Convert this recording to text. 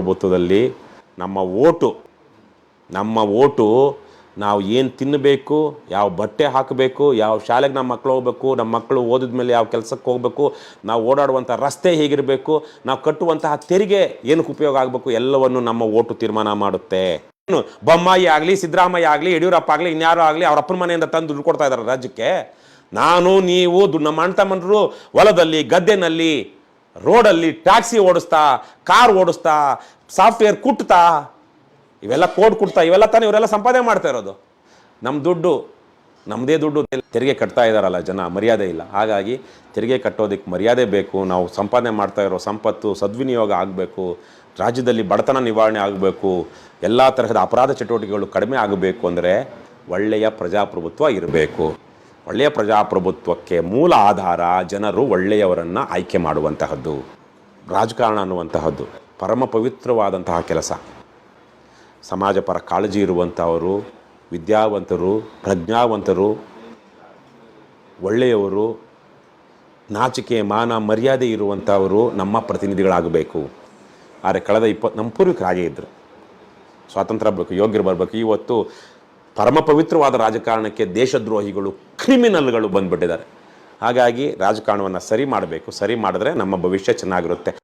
ಪ್ರಜಾಪ್ರಭುತ್ವದಲ್ಲಿ ನಮ್ಮ ಓಟು ನಾವು ಏನು ತಿನ್ನಬೇಕು, ಯಾವ ಬಟ್ಟೆ ಹಾಕಬೇಕು, ಯಾವ ಶಾಲೆಗೆ ನಮ್ಮ ಮಕ್ಕಳು ಹೋಗ್ಬೇಕು, ನಮ್ಮ ಮಕ್ಕಳು ಓದಿದ ಮೇಲೆ ಯಾವ ಕೆಲಸಕ್ಕೆ ಹೋಗಬೇಕು, ನಾವು ಓಡಾಡುವಂಥ ರಸ್ತೆ ಹೇಗಿರಬೇಕು, ನಾವು ಕಟ್ಟುವಂತಹ ತೆರಿಗೆ ಏನಕ್ಕೆ ಉಪಯೋಗ ಆಗಬೇಕು, ಎಲ್ಲವನ್ನು ನಮ್ಮ ಓಟು ತೀರ್ಮಾನ ಮಾಡುತ್ತೆ. ಬೊಮ್ಮಾಯಿ ಆಗಲಿ, ಸಿದ್ದರಾಮಯ್ಯ ಆಗಲಿ, ಯಡಿಯೂರಪ್ಪ ಆಗಲಿ, ಇನ್ಯಾರು ಆಗಲಿ ಅವ್ರ ಅಪ್ಪನ ಮನೆಯಿಂದ ತಂದು ದುಡ್ಡು ಕೊಡ್ತಾ ಇದ್ದಾರೆ ರಾಜ್ಯಕ್ಕೆ. ನಾನು ನೀವು ನಮ್ಮ ಅಣ್ಣ ತಮ್ಮಂದರು ಹೊಲದಲ್ಲಿ, ಗದ್ದೆನಲ್ಲಿ, ರೋಡಲ್ಲಿ ಟ್ಯಾಕ್ಸಿ ಓಡಿಸ್ತಾ, ಕಾರ್ ಓಡಿಸ್ತಾ, ಸಾಫ್ಟ್ವೇರ್ ಕುಟ್ತಾ, ಇವೆಲ್ಲ ಕೋಡ್ ಕೊಡ್ತಾ, ಇವೆಲ್ಲ ತಾನೇ ಇವರೆಲ್ಲ ಸಂಪಾದನೆ ಮಾಡ್ತಾ ಇರೋದು. ನಮ್ಮ ದುಡ್ಡು ನಮ್ಮದೇ ದುಡ್ಡು ತೆರಿಗೆ ಕಟ್ತಾ ಇದ್ದಾರಲ್ಲ ಜನ, ಮರ್ಯಾದೆ ಇಲ್ಲ. ಹಾಗಾಗಿ ತೆರಿಗೆ ಕಟ್ಟೋದಕ್ಕೆ ಮರ್ಯಾದೆ ಬೇಕು. ನಾವು ಸಂಪಾದನೆ ಮಾಡ್ತಾ ಇರೋ ಸಂಪತ್ತು ಸದ್ವಿನಿಯೋಗ ಆಗಬೇಕು, ರಾಜ್ಯದಲ್ಲಿ ಬಡತನ ನಿವಾರಣೆ ಆಗಬೇಕು, ಎಲ್ಲ ತರಹದ ಅಪರಾಧ ಚಟುವಟಿಕೆಗಳು ಕಡಿಮೆ ಆಗಬೇಕು ಅಂದರೆ ಒಳ್ಳೆಯ ಪ್ರಜಾಪ್ರಭುತ್ವ ಇರಬೇಕು. ಒಳ್ಳೆಯ ಪ್ರಜಾಪ್ರಭುತ್ವಕ್ಕೆ ಮೂಲ ಆಧಾರ ಜನರು ಒಳ್ಳೆಯವರನ್ನು ಆಯ್ಕೆ ಮಾಡುವಂತಹದ್ದು. ರಾಜಕಾರಣ ಅನ್ನುವಂತಹದ್ದು ಪರಮ ಪವಿತ್ರವಾದಂತಹ ಕೆಲಸ. ಸಮಾಜ ಪರ ಕಾಳಜಿ ಇರುವಂಥವರು, ವಿದ್ಯಾವಂತರು, ಪ್ರಜ್ಞಾವಂತರು, ಒಳ್ಳೆಯವರು, ನಾಚಿಕೆ ಮಾನ ಮರ್ಯಾದೆ ಇರುವಂಥವರು ನಮ್ಮ ಪ್ರತಿನಿಧಿಗಳಾಗಬೇಕು. ಆದರೆ ಕಳೆದ ನಮ್ಮ ಪೂರ್ವಿಕರು ಹಾಗೇ ಇದ್ದರು. ಸ್ವಾತಂತ್ರ್ಯ ಬರಬೇಕು, ಯೋಗ್ಯರು ಬರಬೇಕು. ಇವತ್ತು ಪರಮ ಪವಿತ್ರವಾದ ರಾಜಕಾರಣಕ್ಕೆ ದೇಶದ್ರೋಹಿಗಳು, ಕ್ರಿಮಿನಲ್ಗಳು ಬಂದುಬಿಟ್ಟಿದ್ದಾರೆ. ಹಾಗಾಗಿ ರಾಜಕಾರಣವನ್ನು ಸರಿ ಮಾಡಬೇಕು. ಸರಿ ಮಾಡಿದ್ರೆ ನಮ್ಮ ಭವಿಷ್ಯ ಚೆನ್ನಾಗಿರುತ್ತೆ.